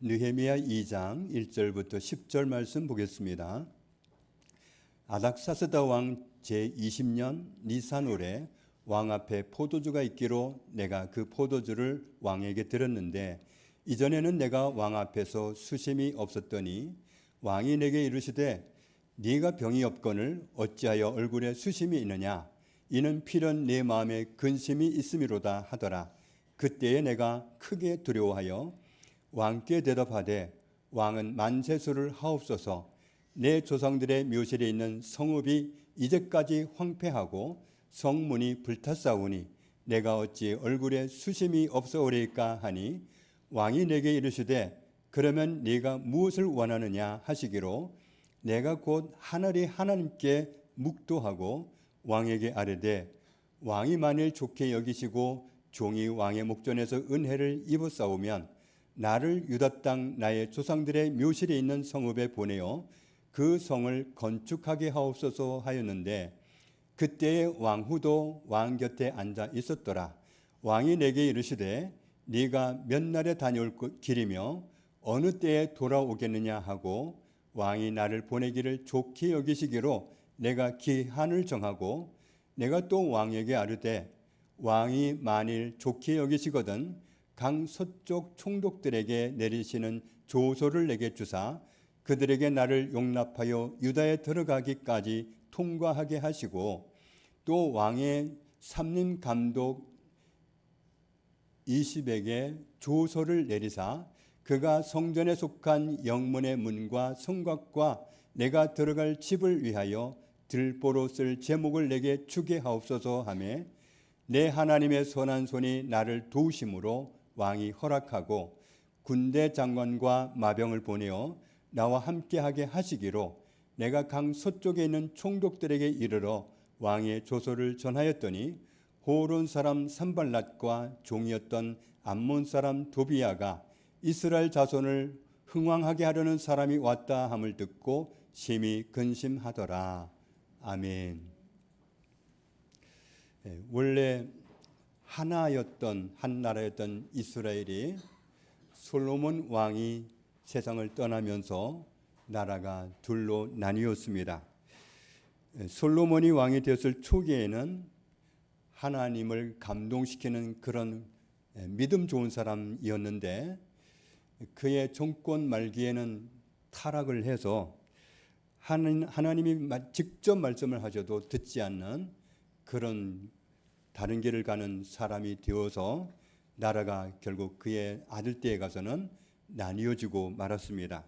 느헤미야 2장 1절부터 10절 말씀 보겠습니다. 아닥사스다 왕 제20년 니산월에 왕 앞에 포도주가 있기로 내가 그 포도주를 왕에게 들었는데 이전에는 내가 왕 앞에서 수심이 없었더니 왕이 내게 이르시되 네가 병이 없거늘 어찌하여 얼굴에 수심이 있느냐 이는 필연 내 마음에 근심이 있음이로다 하더라. 그때에 내가 크게 두려워하여 왕께 대답하되 왕은 만세수를 하옵소서. 내 조상들의 묘실에 있는 성읍이 이제까지 황폐하고 성문이 불탔사오니 내가 어찌 얼굴에 수심이 없어오리까 하니 왕이 내게 이르시되 그러면 네가 무엇을 원하느냐 하시기로 내가 곧 하늘이 하나님께 묵도하고 왕에게 아뢰되 왕이 만일 좋게 여기시고 종이 왕의 목전에서 은혜를 입었사오면 나를 유다 땅 나의 조상들의 묘실에 있는 성읍에 보내어 그 성을 건축하게 하옵소서 하였는데 그때에 왕후도 왕 곁에 앉아 있었더라. 왕이 내게 이르시되 네가 몇 날에 다녀올 길이며 어느 때에 돌아오겠느냐 하고 왕이 나를 보내기를 좋게 여기시기로 내가 기한을 정하고 내가 또 왕에게 아뢰되 왕이 만일 좋게 여기시거든 강 서쪽 총독들에게 내리시는 조소를 내게 주사 그들에게 나를 용납하여 유다에 들어가기까지 통과하게 하시고 또 왕의 삼림 감독 20에게 조서를 내리사 그가 성전에 속한 영문의 문과 성곽과 내가 들어갈 집을 위하여 들보로 쓸 제목을 내게 주게 하옵소서 하며 내 하나님의 선한 손이 나를 도우심으로 왕이 허락하고 군대 장관과 마병을 보내어 나와 함께하게 하시기로 내가 강 서쪽에 있는 총독들에게 이르러 왕의 조서를 전하였더니 호론 사람 산발랏과 종이었던 암몬 사람 도비야가 이스라엘 자손을 흥왕하게 하려는 사람이 왔다 함을 듣고 심히 근심하더라. 아멘. 원래 하나였던 한 나라였던 이스라엘이 솔로몬 왕이 세상을 떠나면서 나라가 둘로 나뉘었습니다. 솔로몬이 왕이 되었을 초기에는 하나님을 감동시키는 그런 믿음 좋은 사람이었는데 그의 정권 말기에는 타락을 해서 하나님이 직접 말씀을 하셔도 듣지 않는 그런 다른 길을 가는 사람이 되어서 나라가 결국 그의 아들 때에 가서는 나뉘어지고 말았습니다.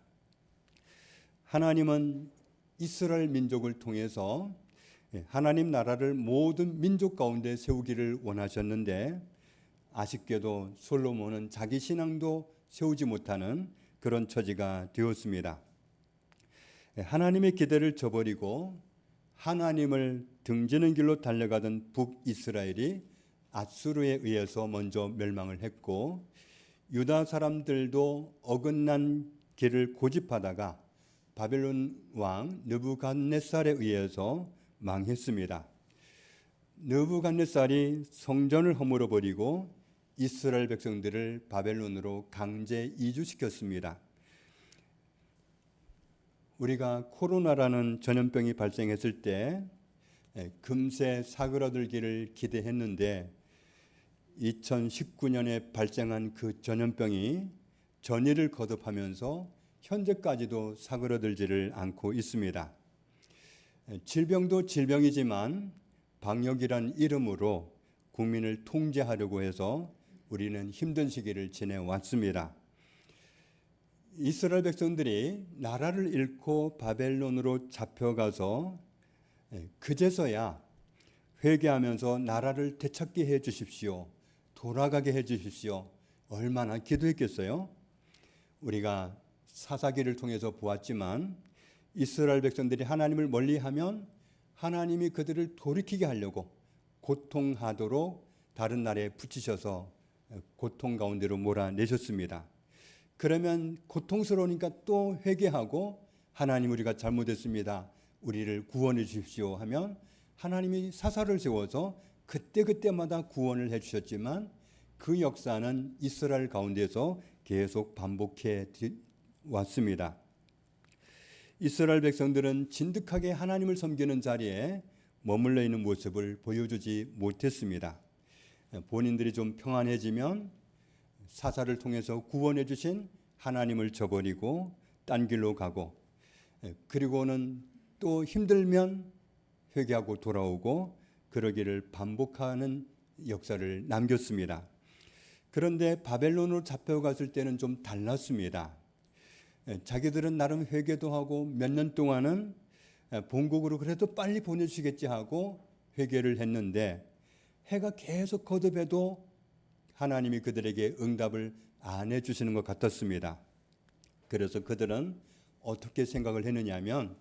하나님은 이스라엘 민족을 통해서 하나님 나라를 모든 민족 가운데 세우기를 원하셨는데 아쉽게도 솔로몬은 자기 신앙도 세우지 못하는 그런 처지가 되었습니다. 하나님의 기대를 저버리고 하나님을 등지는 길로 달려가던 북이스라엘이 앗수르에 의해서 먼저 멸망을 했고 유다 사람들도 어긋난 길을 고집하다가 바벨론 왕 느부갓네살에 의해서 망했습니다. 느부갓네살이 성전을 허물어 버리고 이스라엘 백성들을 바벨론으로 강제 이주시켰습니다. 우리가 코로나라는 전염병이 발생했을 때 금세 사그라들기를 기대했는데 2019년에 발생한 그 전염병이 전이를 거듭하면서 현재까지도 사그라들지를 않고 있습니다. 질병도 질병이지만 방역이란 이름으로 국민을 통제하려고 해서 우리는 힘든 시기를 지내왔습니다. 이스라엘 백성들이 나라를 잃고 바벨론으로 잡혀가서 그제서야 회개하면서 나라를 되찾게 해 주십시오. 돌아가게 해 주십시오. 얼마나 기도했겠어요? 우리가 사사기를 통해서 보았지만 이스라엘 백성들이 하나님을 멀리하면 하나님이 그들을 돌이키게 하려고 고통하도록 다른 나라에 붙이셔서 고통 가운데로 몰아내셨습니다. 그러면 고통스러우니까 또 회개하고 하나님 우리가 잘못했습니다. 우리를 구원해 주십시오 하면 하나님이 사사를 세워서 그때그때마다 구원을 해 주셨지만 그 역사는 이스라엘 가운데서 계속 반복해 왔습니다. 이스라엘 백성들은 진득하게 하나님을 섬기는 자리에 머물러 있는 모습을 보여주지 못했습니다. 본인들이 좀 평안해지면 사사를 통해서 구원해 주신 하나님을 저버리고 딴 길로 가고, 그리고는 또 힘들면 회개하고 돌아오고 그러기를 반복하는 역사를 남겼습니다. 그런데 바벨론으로 잡혀갔을 때는 좀 달랐습니다. 자기들은 나름 회개도 하고 몇 년 동안은 본국으로 그래도 빨리 보내주시겠지 하고 회개를 했는데, 해가 계속 거듭해도 하나님이 그들에게 응답을 안 해주시는 것 같았습니다. 그래서 그들은 어떻게 생각을 했느냐면,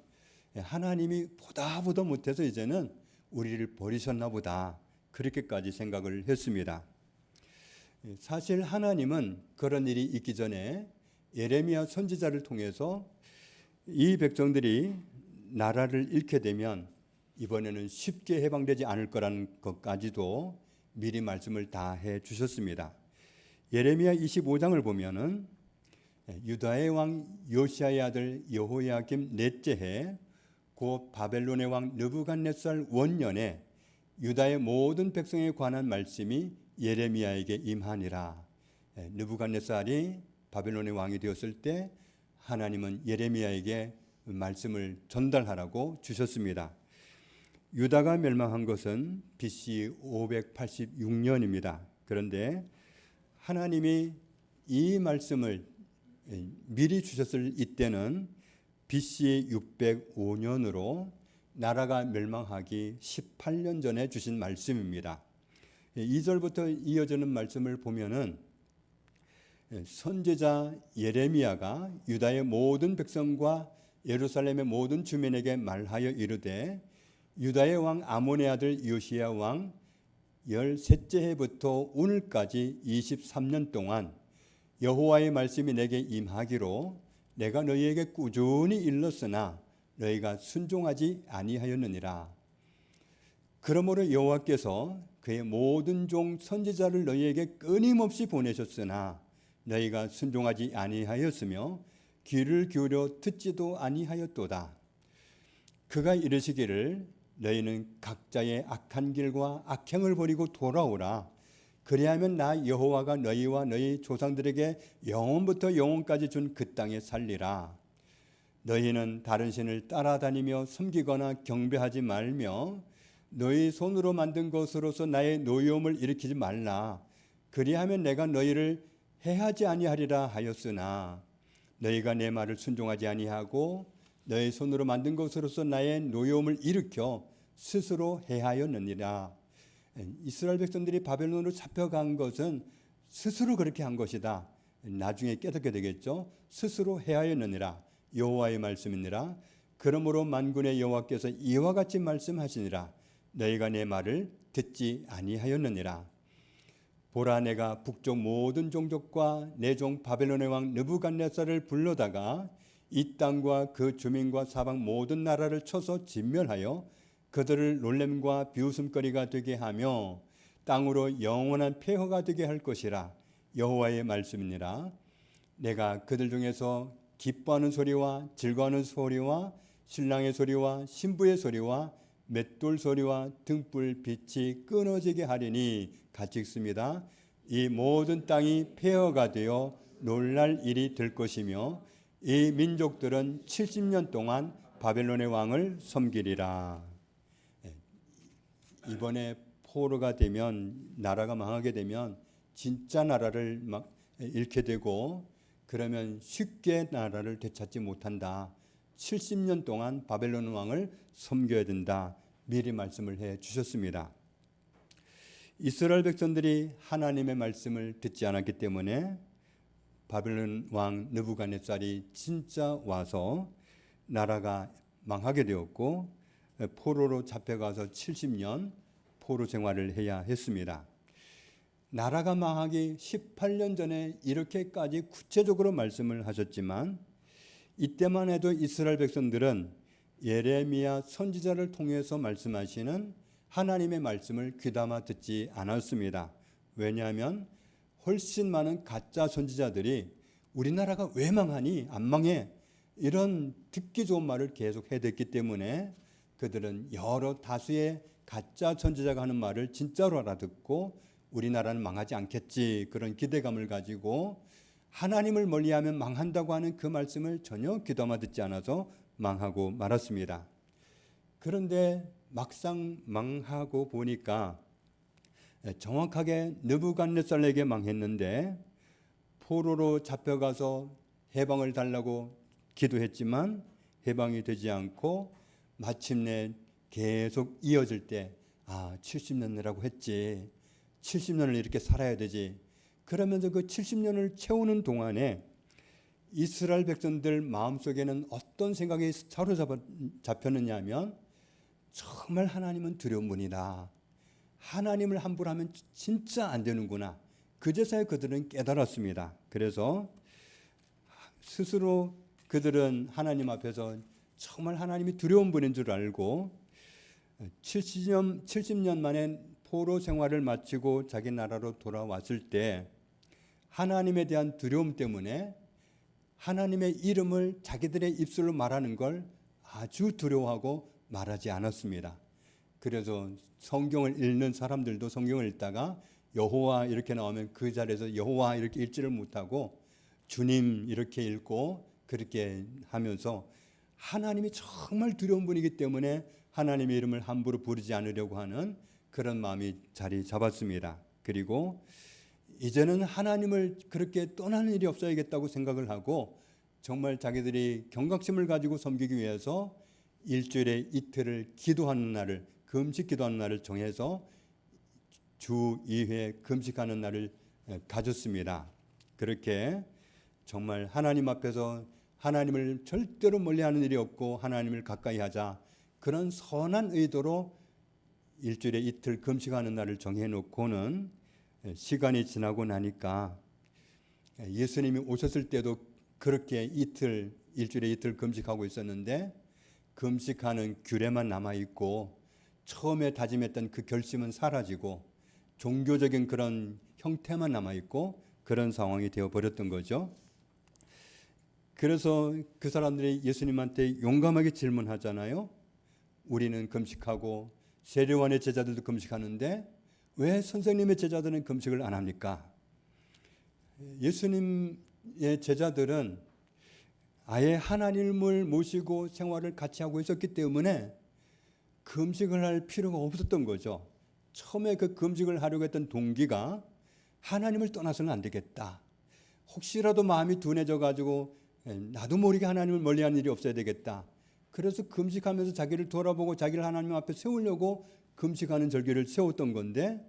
하나님이 보다 못해서 이제는 우리를 버리셨나 보다, 그렇게까지 생각을 했습니다. 사실 하나님은 그런 일이 있기 전에 예레미야 선지자를 통해서 이 백성들이 나라를 잃게 되면 이번에는 쉽게 해방되지 않을 거라는 것까지도 미리 말씀을 다 해 주셨습니다. 예레미야 25장을 보면은 유다의 왕 요시야의 아들 여호야김 넷째 해 곧 바벨론의 왕 느부갓네살 원년에 유다의 모든 백성에 관한 말씀이 예레미야에게 임하니라. 느부갓네살이 바벨론의 왕이 되었을 때 하나님은 예레미야에게 말씀을 전달하라고 주셨습니다. 유다가 멸망한 것은 BC 586년입니다. 그런데 하나님이 이 말씀을 미리 주셨을 이때는 BC 605년으로 나라가 멸망하기 18년 전에 주신 말씀입니다. 2절부터 이어지는 말씀을 보면은 선지자 예레미야가 유다의 모든 백성과 예루살렘의 모든 주민에게 말하여 이르되, 유다의 왕 아몬의 아들 요시야 왕 13째 해부터 오늘까지 23년 동안 여호와의 말씀이 내게 임하기로 내가 너희에게 꾸준히 일렀으나 너희가 순종하지 아니하였느니라. 그러므로 여호와께서 그의 모든 종 선지자를 너희에게 끊임없이 보내셨으나 너희가 순종하지 아니하였으며 귀를 기울여 듣지도 아니하였도다. 그가 이르시기를 너희는 각자의 악한 길과 악행을 버리고 돌아오라. 그리하면 나 여호와가 너희와 너희 조상들에게 영원부터 영원까지 준 그 땅에 살리라. 너희는 다른 신을 따라다니며 섬기거나 경배하지 말며 너희 손으로 만든 것으로서 나의 노여움을 일으키지 말라. 그리하면 내가 너희를 해하지 아니하리라 하였으나 너희가 내 말을 순종하지 아니하고 너희 손으로 만든 것으로서 나의 노여움을 일으켜 스스로 해하였느니라. 이스라엘 백성들이 바벨론으로 잡혀간 것은 스스로 그렇게 한 것이다. 나중에 깨닫게 되겠죠. 스스로 해하였느니라. 여호와의 말씀이니라. 그러므로 만군의 여호와께서 이와 같이 말씀하시니라. 너희가 내 말을 듣지 아니하였느니라. 보라, 내가 북쪽 모든 종족과 내 종 바벨론의 왕 느부갓네살을 불러다가 이 땅과 그 주민과 사방 모든 나라를 쳐서 진멸하여 그들을 놀램과 비웃음거리가 되게 하며 땅으로 영원한 폐허가 되게 할 것이라. 여호와의 말씀이니라. 내가 그들 중에서 기뻐하는 소리와 즐거워하는 소리와 신랑의 소리와 신부의 소리와 맷돌 소리와 등불 빛이 끊어지게 하리니 같이 읽습니다. 이 모든 땅이 폐허가 되어 놀랄 일이 될 것이며 이 민족들은 70년 동안 바벨론의 왕을 섬기리라. 이번에 포로가 되면, 나라가 망하게 되면 진짜 나라를 막 잃게 되고, 그러면 쉽게 나라를 되찾지 못한다. 70년 동안 바벨론 왕을 섬겨야 된다. 미리 말씀을 해 주셨습니다. 이스라엘 백성들이 하나님의 말씀을 듣지 않았기 때문에 바벨론 왕 느부갓네살이 진짜 와서 나라가 망하게 되었고 포로로 잡혀가서 70년 포로 생활을 해야 했습니다. 나라가 망하기 18년 전에 이렇게까지 구체적으로 말씀을 하셨지만 이때만 해도 이스라엘 백성들은 예레미야 선지자를 통해서 말씀하시는 하나님의 말씀을 귀담아 듣지 않았습니다. 왜냐하면 훨씬 많은 가짜 선지자들이 우리나라가 왜 망하니? 안 망해. 이런 듣기 좋은 말을 계속 해댔기 때문에 그들은 여러 다수의 가짜 선지자가 하는 말을 진짜로 알아듣고 우리나라는 망하지 않겠지, 그런 기대감을 가지고 하나님을 멀리하면 망한다고 하는 그 말씀을 전혀 귀담아 듣지 않아서 망하고 말았습니다. 그런데 막상 망하고 보니까 정확하게 느부갓네살에게 망했는데, 포로로 잡혀가서 해방을 달라고 기도했지만 해방이 되지 않고 마침내 계속 이어질 때 70년이라고 했지, 70년을 이렇게 살아야 되지, 그러면서 그 70년을 채우는 동안에 이스라엘 백성들 마음속에는 어떤 생각이 사로잡혔느냐 하면, 정말 하나님은 두려운 분이다, 하나님을 함부로 하면 진짜 안 되는구나, 그제서야 그들은 깨달았습니다. 그래서 스스로 그들은 하나님 앞에서 정말 하나님이 두려운 분인 줄 알고 70년 만에 포로 생활을 마치고 자기 나라로 돌아왔을 때 하나님에 대한 두려움 때문에 하나님의 이름을 자기들의 입술로 말하는 걸 아주 두려워하고 말하지 않았습니다. 그래서 성경을 읽는 사람들도 성경을 읽다가 여호와 이렇게 나오면 그 자리에서 여호와 이렇게 읽지를 못하고 주님 이렇게 읽고 그렇게 하면서 하나님이 정말 두려운 분이기 때문에 하나님의 이름을 함부로 부르지 않으려고 하는 그런 마음이 자리 잡았습니다. 그리고 이제는 하나님을 그렇게 떠나는 일이 없어야겠다고 생각을 하고 정말 자기들이 경각심을 가지고 섬기기 위해서 일주일에 이틀을 기도하는 날을, 금식 기도하는 날을 정해서 주 2회 금식하는 날을 가졌습니다. 그렇게 정말 하나님 앞에서 하나님을 절대로 멀리하는 일이 없고 하나님을 가까이 하자, 그런 선한 의도로 일주일에 이틀 금식하는 날을 정해놓고는 시간이 지나고 나니까 예수님이 오셨을 때도 그렇게 일주일에 이틀 금식하고 있었는데 금식하는 규례만 남아있고 처음에 다짐했던 그 결심은 사라지고 종교적인 그런 형태만 남아있고 그런 상황이 되어버렸던 거죠. 그래서 그 사람들이 예수님한테 용감하게 질문하잖아요. 우리는 금식하고 세례요한의 제자들도 금식하는데 왜 선생님의 제자들은 금식을 안 합니까? 예수님의 제자들은 아예 하나님을 모시고 생활을 같이 하고 있었기 때문에 금식을 할 필요가 없었던 거죠. 처음에 그 금식을 하려고 했던 동기가 하나님을 떠나서는 안 되겠다, 혹시라도 마음이 둔해져 가지고 나도 모르게 하나님을 멀리하는 일이 없어야 되겠다, 그래서 금식하면서 자기를 돌아보고 자기를 하나님 앞에 세우려고 금식하는 절기를 세웠던 건데,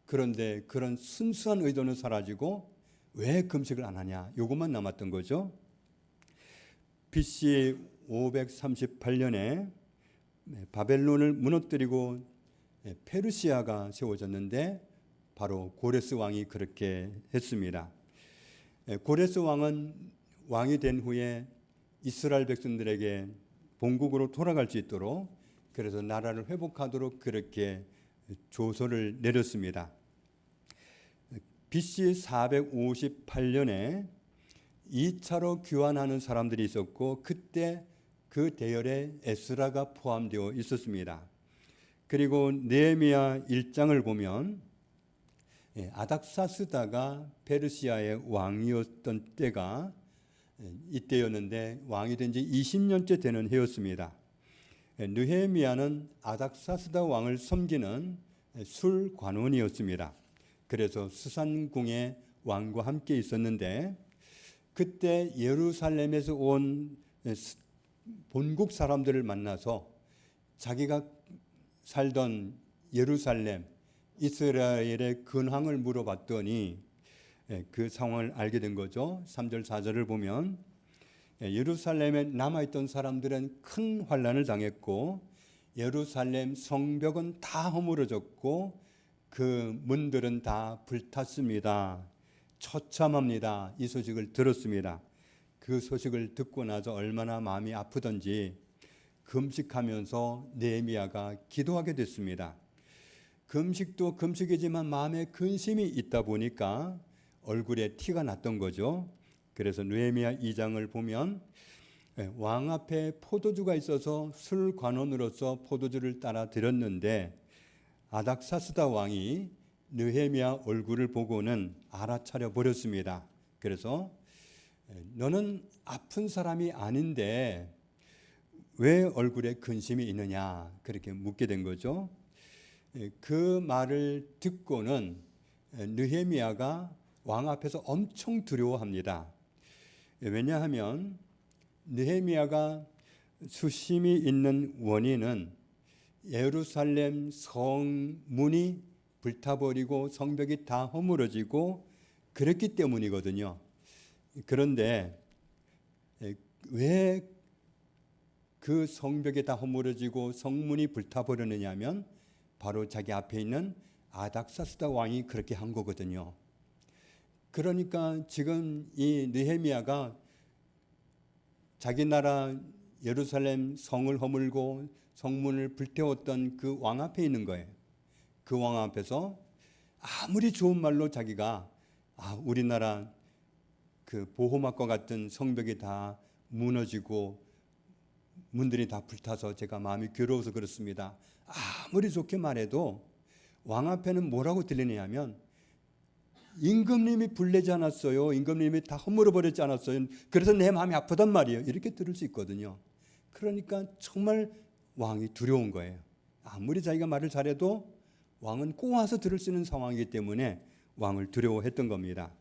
그런데 그런 순수한 의도는 사라지고 왜 금식을 안 하냐, 이것만 남았던 거죠. BC 538년에 바벨론을 무너뜨리고 페르시아가 세워졌는데 바로 고레스 왕이 그렇게 했습니다. 고레스 왕은 왕이 된 후에 이스라엘 백성들에게 본국으로 돌아갈 수 있도록, 그래서 나라를 회복하도록 그렇게 조서를 내렸습니다. BC 458년에 2차로 귀환하는 사람들이 있었고 그때 그 대열에 에스라가 포함되어 있었습니다. 그리고 느헤미야 1장을 보면 아닥사스다가 페르시아의 왕이었던 때가 이때였는데 왕이 된 지 20년째 되는 해였습니다. 느헤미야는 아닥사스다 왕을 섬기는 술관원이었습니다. 그래서 수산궁에 왕과 함께 있었는데 그때 예루살렘에서 온 본국 사람들을 만나서 자기가 살던 예루살렘, 이스라엘의 근황을 물어봤더니 그 상황을 알게 된 거죠. 3절 4절을 보면 예루살렘에 남아있던 사람들은 큰 환난을 당했고 예루살렘 성벽은 다 허물어졌고 그 문들은 다 불탔습니다. 처참합니다. 이 소식을 들었습니다. 그 소식을 듣고 나서 얼마나 마음이 아프던지 금식하면서 느헤미야가 기도하게 됐습니다. 금식도 금식이지만 마음에 근심이 있다 보니까 얼굴에 티가 났던 거죠. 그래서 느헤미야 2장을 보면 왕 앞에 포도주가 있어서 술관원으로서 포도주를 따라 드렸는데 아닥사스다 왕이 느헤미야 얼굴을 보고는 알아차려 버렸습니다. 그래서 너는 아픈 사람이 아닌데 왜 얼굴에 근심이 있느냐 그렇게 묻게 된 거죠. 그 말을 듣고는 느헤미야가 왕 앞에서 엄청 두려워합니다. 왜냐하면 느헤미야가 수심이 있는 원인은 예루살렘 성문이 불타버리고 성벽이 다 허물어지고 그랬기 때문이거든요. 그런데 왜 그 성벽이 다 허물어지고 성문이 불타버렸느냐 하면 바로 자기 앞에 있는 아닥사스다 왕이 그렇게 한 거거든요. 그러니까 지금 이 느헤미야가 자기 나라 예루살렘 성을 허물고 성문을 불태웠던 그 왕 앞에 있는 거예요. 그 왕 앞에서 아무리 좋은 말로 자기가 우리나라 그 보호막과 같은 성벽이 다 무너지고 문들이 다 불타서 제가 마음이 괴로워서 그렇습니다. 아무리 좋게 말해도 왕 앞에는 뭐라고 들리냐면 임금님이 불내지 않았어요. 임금님이 다 허물어 버렸지 않았어요. 그래서 내 마음이 아프단 말이에요. 이렇게 들을 수 있거든요. 그러니까 정말 왕이 두려운 거예요. 아무리 자기가 말을 잘해도 왕은 꼬아서 들을 수 있는 상황이기 때문에 왕을 두려워했던 겁니다.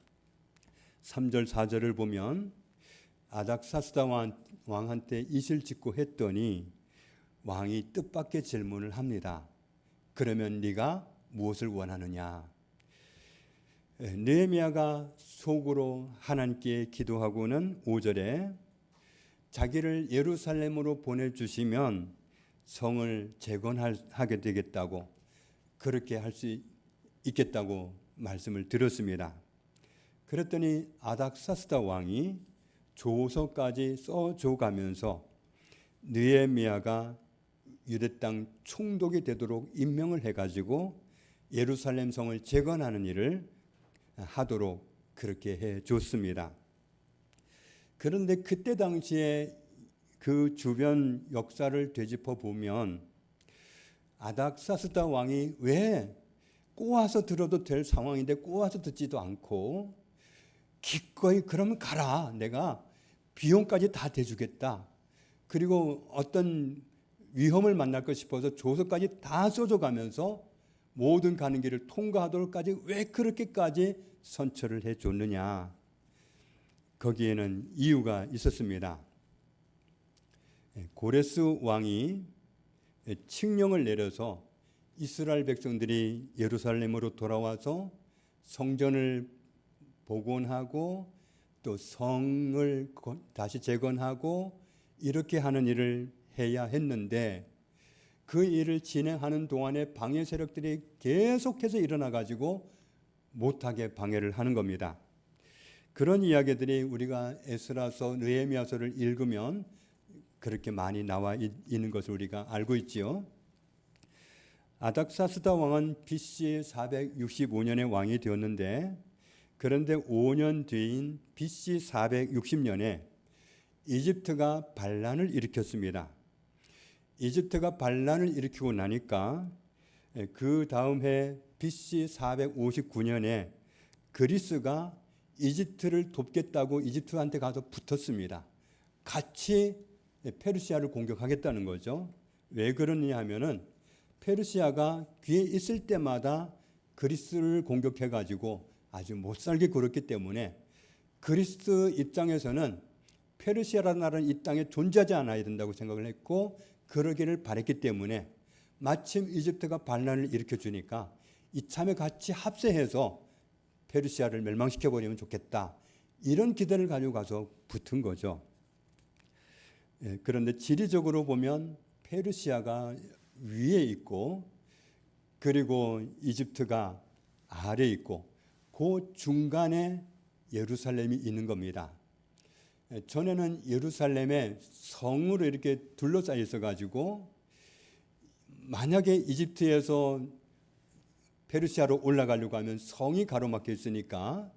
3절 4절을 보면 아닥사스다 왕한테 이실 짓고 했더니 왕이 뜻밖의 질문을 합니다. 그러면 네가 무엇을 원하느냐? 느헤미야가 속으로 하나님께 기도하고는 5절에 자기를 예루살렘으로 보내주시면 성을 재건하게 되겠다고 그렇게 할 수 있겠다고 말씀을 드렸습니다. 그랬더니 아닥사스다 왕이 조서까지 써줘가면서 느헤미야가 유대 땅 총독이 되도록 임명을 해가지고 예루살렘 성을 재건하는 일을 하도록 그렇게 해줬습니다. 그런데 그때 당시에 그 주변 역사를 되짚어 보면 아닥사스다 왕이 왜 꼬아서 들어도 될 상황인데 꼬아서 듣지도 않고 기꺼이 그러면 가라, 내가 비용까지 다 대주겠다, 그리고 어떤 위험을 만날 것 싶어서 조서까지 다 써줘가면서 모든 가는 길을 통과하도록까지 왜 그렇게까지 선처를 해줬느냐? 거기에는 이유가 있었습니다. 고레스 왕이 칙령을 내려서 이스라엘 백성들이 예루살렘으로 돌아와서 성전을 복원하고 또 성을 다시 재건하고 이렇게 하는 일을 해야 했는데 그 일을 진행하는 동안에 방해 세력들이 계속해서 일어나 가지고 못하게 방해를 하는 겁니다. 그런 이야기들이 우리가 에스라서, 느헤미야서를 읽으면 그렇게 많이 나와 있는 것을 우리가 알고 있지요. 아닥사스다 왕은 BC 465년에 왕이 되었는데 그런데 5년 뒤인 BC 460년에 이집트가 반란을 일으켰습니다. 이집트가 반란을 일으키고 나니까 그 다음 해 BC 459년에 그리스가 이집트를 돕겠다고 이집트한테 가서 붙었습니다. 같이 페르시아를 공격하겠다는 거죠. 왜 그러느냐 하면은 페르시아가 귀에 있을 때마다 그리스를 공격해가지고 아주 못살게 굴었기 때문에 그리스 입장에서는 페르시아라는 나라는 이 땅에 존재하지 않아야 된다고 생각을 했고 그러기를 바랬기 때문에 마침 이집트가 반란을 일으켜주니까 이참에 같이 합세해서 페르시아를 멸망시켜버리면 좋겠다, 이런 기대를 가지고 가서 붙은 거죠. 그런데 지리적으로 보면 페르시아가 위에 있고 그리고 이집트가 아래에 있고 그 중간에 예루살렘이 있는 겁니다. 전에는 예루살렘에 성으로 이렇게 둘러싸여 있어가지고 만약에 이집트에서 페르시아로 올라가려고 하면 성이 가로막혀 있으니까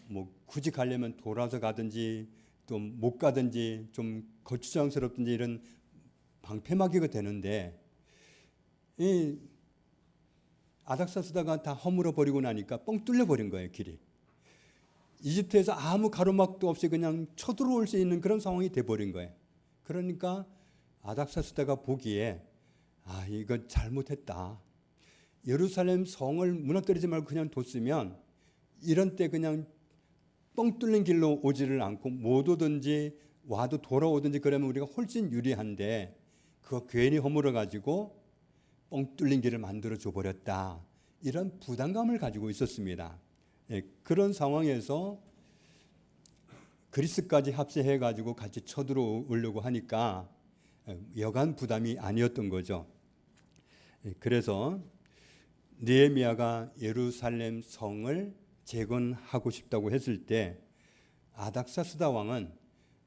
뭐 굳이 가려면 돌아서 가든지 또 못 가든지 좀 거추장스럽든지 이런 방패막이가 되는데 이 아닥사스다가 다 허물어 버리고 나니까 뻥 뚫려 버린 거예요, 길이. 이집트에서 아무 가로막도 없이 그냥 쳐들어올 수 있는 그런 상황이 돼 버린 거예요. 그러니까 아닥사스다가 보기에 이거 잘못했다. 예루살렘 성을 무너뜨리지 말고 그냥 뒀으면 이런 때 그냥 뻥 뚫린 길로 오지를 않고 못 오든지 와도 돌아오든지 그러면 우리가 훨씬 유리한데 그거 괜히 허물어 가지고 뻥 뚫린 길을 만들어 줘 버렸다. 이런 부담감을 가지고 있었습니다. 그런 상황에서 그리스까지 합세해 가지고 같이 쳐들어오려고 하니까 여간 부담이 아니었던 거죠. 그래서 느헤미야가 예루살렘 성을 재건하고 싶다고 했을 때 아닥사스다 왕은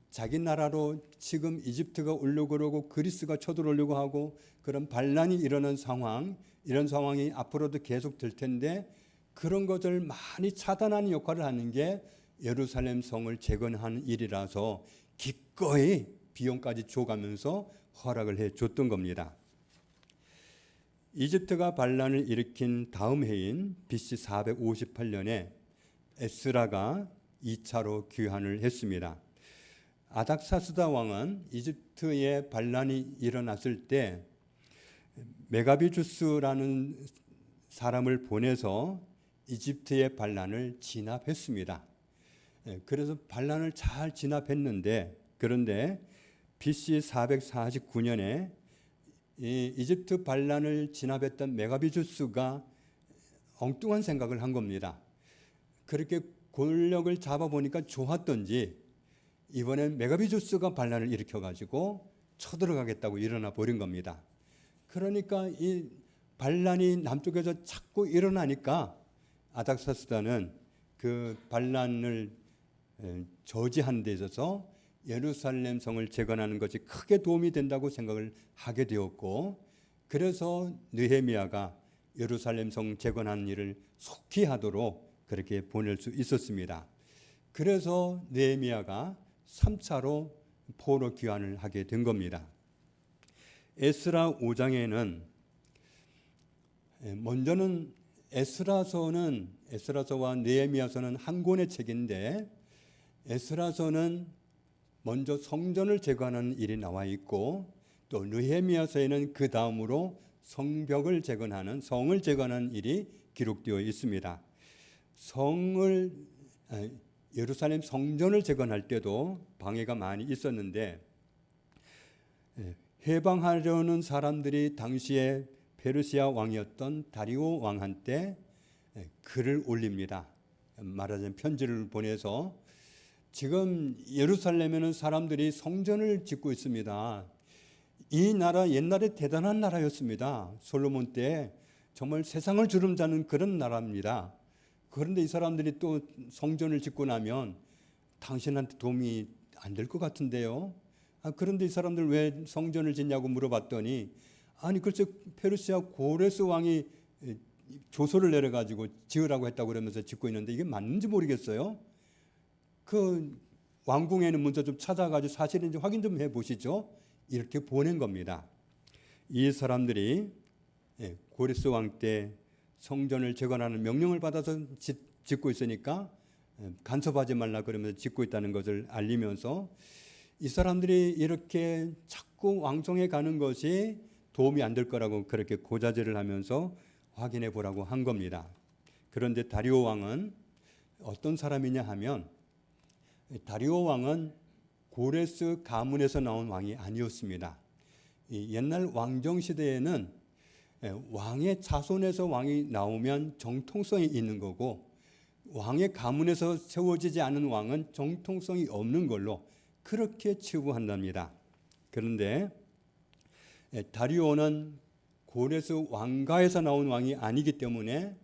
자기 나라로 지금 이집트가 오려고 그러고 그리스가 쳐들어오려고 하고 그런 반란이 일어난 상황, 이런 상황이 앞으로도 계속 될 텐데 그런 것을 많이 차단하는 역할을 하는 게 예루살렘 성을 재건하는 일이라서 기꺼이 비용까지 줘가면서 허락을 해줬던 겁니다. 이집트가 반란을 일으킨 다음 해인 BC 458년에 에스라가 2차로 귀환을 했습니다. 아닥사스다 왕은 이집트에 반란이 일어났을 때 메가비주스라는 사람을 보내서 이집트의 반란을 진압했습니다. 그래서 반란을 잘 진압했는데 그런데 BC 449년에 이집트 반란을 진압했던 메가비주스가 엉뚱한 생각을 한 겁니다. 그렇게 권력을 잡아보니까 좋았던지 이번엔 메가비주스가 반란을 일으켜가지고 쳐들어가겠다고 일어나 버린 겁니다. 그러니까 이 반란이 남쪽에서 자꾸 일어나니까 아닥사스다는 그 반란을 저지하는 데 있어서 예루살렘 성을 재건하는 것이 크게 도움이 된다고 생각을 하게 되었고 그래서 느헤미야가 예루살렘 성 재건하는 일을 속히 하도록 그렇게 보낼 수 있었습니다. 그래서 느헤미야가 3차로 포로 귀환을 하게 된 겁니다. 에스라 5장에는 먼저는 에스라서와 느헤미야서는 한 권의 책인데 에스라서는 먼저 성전을 재건하는 일이 나와 있고 또 느헤미야서에는 그 다음으로 성벽을 재건하는 성을 재건하는 일이 기록되어 있습니다. 예루살렘 성전을 재건할 때도 방해가 많이 있었는데 해방하려는 사람들이 당시에 페르시아 왕이었던 다리오 왕한테 글을 올립니다. 말하자면 편지를 보내서 지금 예루살렘에는 사람들이 성전을 짓고 있습니다. 이 나라 옛날에 대단한 나라였습니다. 솔로몬 때 정말 세상을 주름잡는 그런 나라입니다. 그런데 이 사람들이 또 성전을 짓고 나면 당신한테 도움이 안 될 것 같은데요. 그런데 이 사람들 왜 성전을 짓냐고 물어봤더니 글쎄 페르시아 고레스 왕이 조서를 내려가지고 지으라고 했다고 그러면서 짓고 있는데 이게 맞는지 모르겠어요. 그 왕궁에는 먼저 좀 찾아가지고 사실인지 확인 좀 해보시죠. 이렇게 보낸 겁니다. 이 사람들이 고레스 왕 때 성전을 재건하는 명령을 받아서 짓고 있으니까 간섭하지 말라 그러면서 짓고 있다는 것을 알리면서 이 사람들이 이렇게 자꾸 왕성해 가는 것이 도움이 안 될 거라고 그렇게 고자질을 하면서 확인해 보라고 한 겁니다. 그런데 다리오 왕은 어떤 사람이냐 하면 다리오 왕은 고레스 가문에서 나온 왕이 아니었습니다. 옛날 왕정 시대에는 왕의 자손에서 왕이 나오면 정통성이 있는 거고 왕의 가문에서 세워지지 않은 왕은 정통성이 없는 걸로 그렇게 치부한답니다. 그런데 다리오는 고레스 왕가에서 나온 왕이 아니기 때문에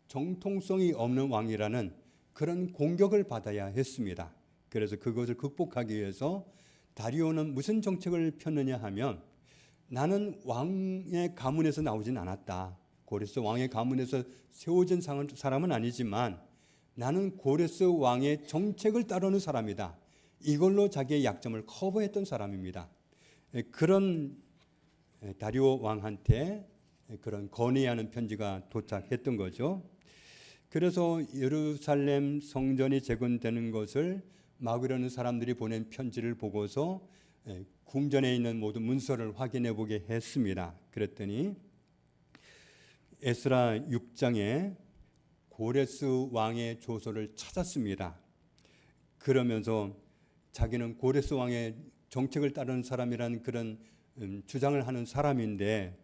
정통성이 없는 왕이라는 그런 공격을 받아야 했습니다. 그래서 그것을 극복하기 위해서 다리오는 무슨 정책을 폈느냐 하면 나는 왕의 가문에서 나오진 않았다. 고레스 왕의 가문에서 세워진 사람은 아니지만 나는 고레스 왕의 정책을 따르는 사람이다. 이걸로 자기의 약점을 커버했던 사람입니다. 그런 다리오 왕한테 그런 건의하는 편지가 도착했던 거죠. 그래서 예루살렘 성전이 재건되는 것을 막으려는 사람들이 보낸 편지를 보고서 궁전에 있는 모든 문서를 확인해 보게 했습니다. 그랬더니 에스라 6장에 고레스 왕의 조서를 찾았습니다. 그러면서 자기는 고레스 왕의 정책을 따르는 사람이라는 그런 주장을 하는 사람인데,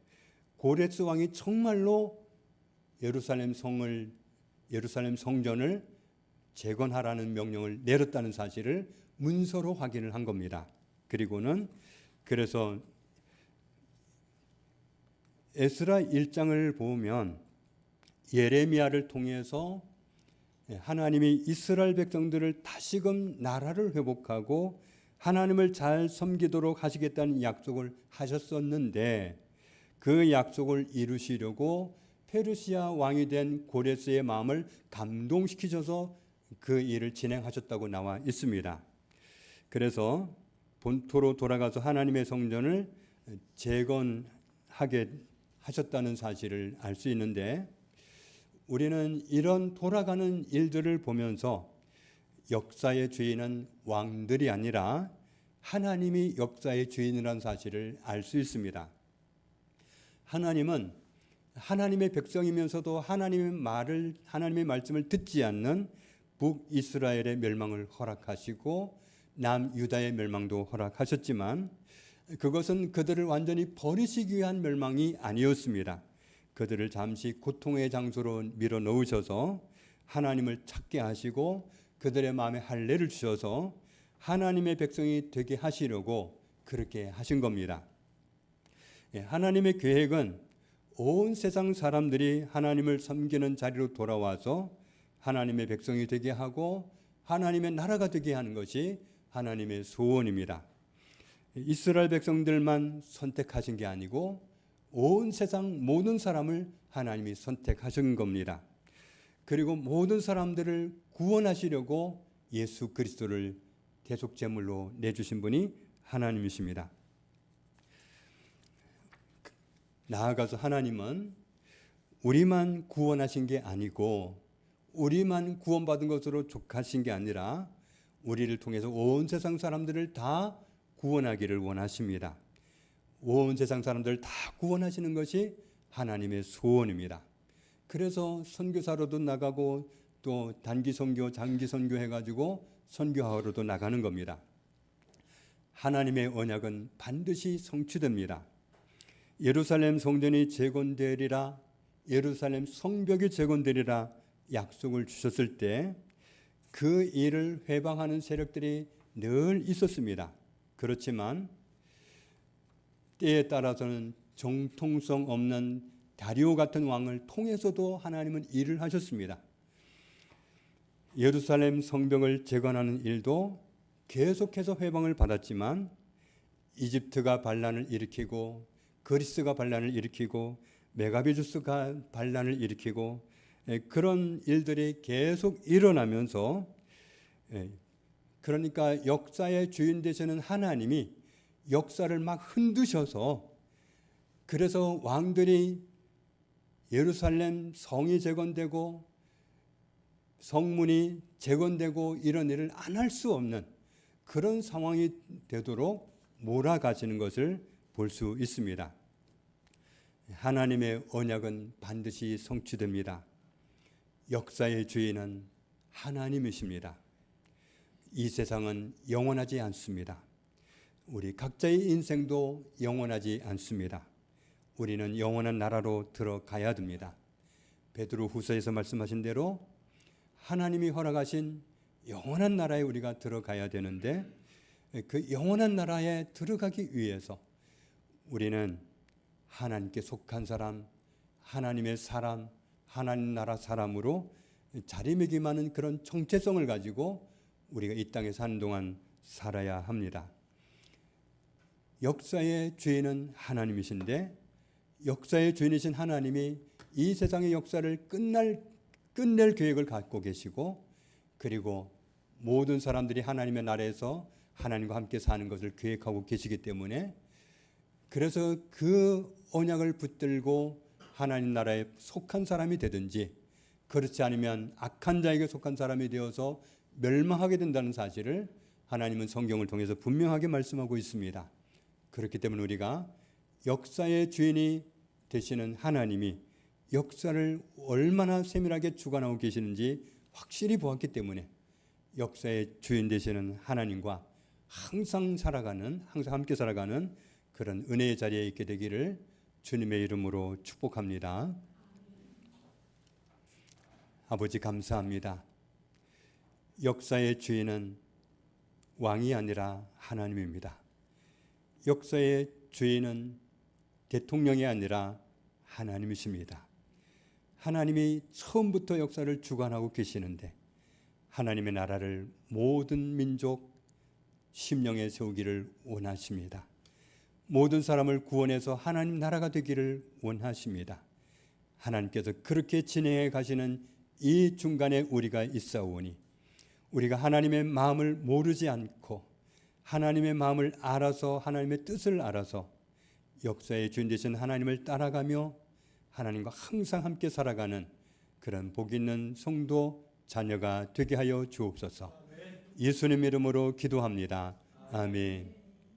고레스 왕이 정말로 예루살렘 성전을 재건하라는 명령을 내렸다는 사실을 문서로 확인을 한 겁니다. 그리고는 그래서 에스라 1장을 보면 예레미야를 통해서 하나님이 이스라엘 백성들을 다시금 나라를 회복하고 하나님을 잘 섬기도록 하시겠다는 약속을 하셨었는데, 그 약속을 이루시려고 페르시아 왕이 된 고레스의 마음을 감동시키셔서 그 일을 진행하셨다고 나와 있습니다. 그래서 본토로 돌아가서 하나님의 성전을 재건하게 하셨다는 사실을 알 수 있는데, 우리는 이런 돌아가는 일들을 보면서 역사의 주인은 왕들이 아니라 하나님이 역사의 주인이라는 사실을 알 수 있습니다. 하나님은 하나님의 백성이면서도 하나님의 말씀을 듣지 않는 북이스라엘의 멸망을 허락하시고 남유다의 멸망도 허락하셨지만, 그것은 그들을 완전히 버리시기 위한 멸망이 아니었습니다. 그들을 잠시 고통의 장소로 밀어넣으셔서 하나님을 찾게 하시고 그들의 마음에 할례를 주셔서 하나님의 백성이 되게 하시려고 그렇게 하신 겁니다. 하나님의 계획은 온 세상 사람들이 하나님을 섬기는 자리로 돌아와서 하나님의 백성이 되게 하고 하나님의 나라가 되게 하는 것이 하나님의 소원입니다. 이스라엘 백성들만 선택하신 게 아니고 온 세상 모든 사람을 하나님이 선택하신 겁니다. 그리고 모든 사람들을 구원하시려고 예수 그리스도를 대속제물로 내주신 분이 하나님이십니다. 나아가서 하나님은 우리만 구원하신 게 아니고 우리만 구원받은 것으로 족하신 게 아니라 우리를 통해서 온 세상 사람들을 다 구원하기를 원하십니다. 온 세상 사람들을 다 구원하시는 것이 하나님의 소원입니다. 그래서 선교사로도 나가고 또 단기 선교, 장기 선교 해가지고 선교하러도 나가는 겁니다. 하나님의 언약은 반드시 성취됩니다. 예루살렘 성전이 재건되리라, 예루살렘 성벽이 재건되리라 약속을 주셨을 때 그 일을 회방하는 세력들이 늘 있었습니다. 그렇지만 때에 따라서는 정통성 없는 다리오 같은 왕을 통해서도 하나님은 일을 하셨습니다. 예루살렘 성벽을 재건하는 일도 계속해서 회방을 받았지만 이집트가 반란을 일으키고 그리스가 반란을 일으키고 메가비주스가 반란을 일으키고 그런 일들이 계속 일어나면서, 그러니까 역사의 주인 되시는 하나님이 역사를 막 흔드셔서, 그래서 왕들이 예루살렘 성이 재건되고 성문이 재건되고 이런 일을 안 할 수 없는 그런 상황이 되도록 몰아가시는 것을 볼 수 있습니다. 하나님의 언약은 반드시 성취됩니다. 역사의 주인은 하나님이십니다. 이 세상은 영원하지 않습니다. 우리 각자의 인생도 영원하지 않습니다. 우리는 영원한 나라로 들어가야 됩니다. 베드로 후서에서 말씀하신 대로 하나님이 허락하신 영원한 나라에 우리가 들어가야 되는데, 그 영원한 나라에 들어가기 위해서 우리는 하나님께 속한 사람, 하나님의 사람, 하나님 나라 사람으로 자리매김하는 그런 정체성을 가지고 우리가 이 땅에 사는 동안 살아야 합니다. 역사의 주인은 하나님이신데, 역사의 주인이신 하나님이 이 세상의 역사를 끝낼 계획을 갖고 계시고 그리고 모든 사람들이 하나님의 나라에서 하나님과 함께 사는 것을 계획하고 계시기 때문에, 그래서 그 언약을 붙들고 하나님 나라에 속한 사람이 되든지 그렇지 않으면 악한 자에게 속한 사람이 되어서 멸망하게 된다는 사실을 하나님은 성경을 통해서 분명하게 말씀하고 있습니다. 그렇기 때문에 우리가 역사의 주인이 되시는 하나님이 역사를 얼마나 세밀하게 주관하고 계시는지 확실히 보았기 때문에 역사의 주인 되시는 하나님과 항상 함께 살아가는 그런 은혜의 자리에 있게 되기를 주님의 이름으로 축복합니다. 아버지, 감사합니다. 역사의 주인은 왕이 아니라 하나님입니다. 역사의 주인은 대통령이 아니라 하나님이십니다. 하나님이 처음부터 역사를 주관하고 계시는데 하나님의 나라를 모든 민족 심령에 세우기를 원하십니다. 모든 사람을 구원해서 하나님 나라가 되기를 원하십니다. 하나님께서 그렇게 진행해 가시는 이 중간에 우리가 있사오니 우리가 하나님의 마음을 모르지 않고 하나님의 마음을 알아서 하나님의 뜻을 알아서 역사의 주인 되신 하나님을 따라가며 하나님과 항상 함께 살아가는 그런 복 있는 성도 자녀가 되게 하여 주옵소서. 예수님 이름으로 기도합니다. 아멘.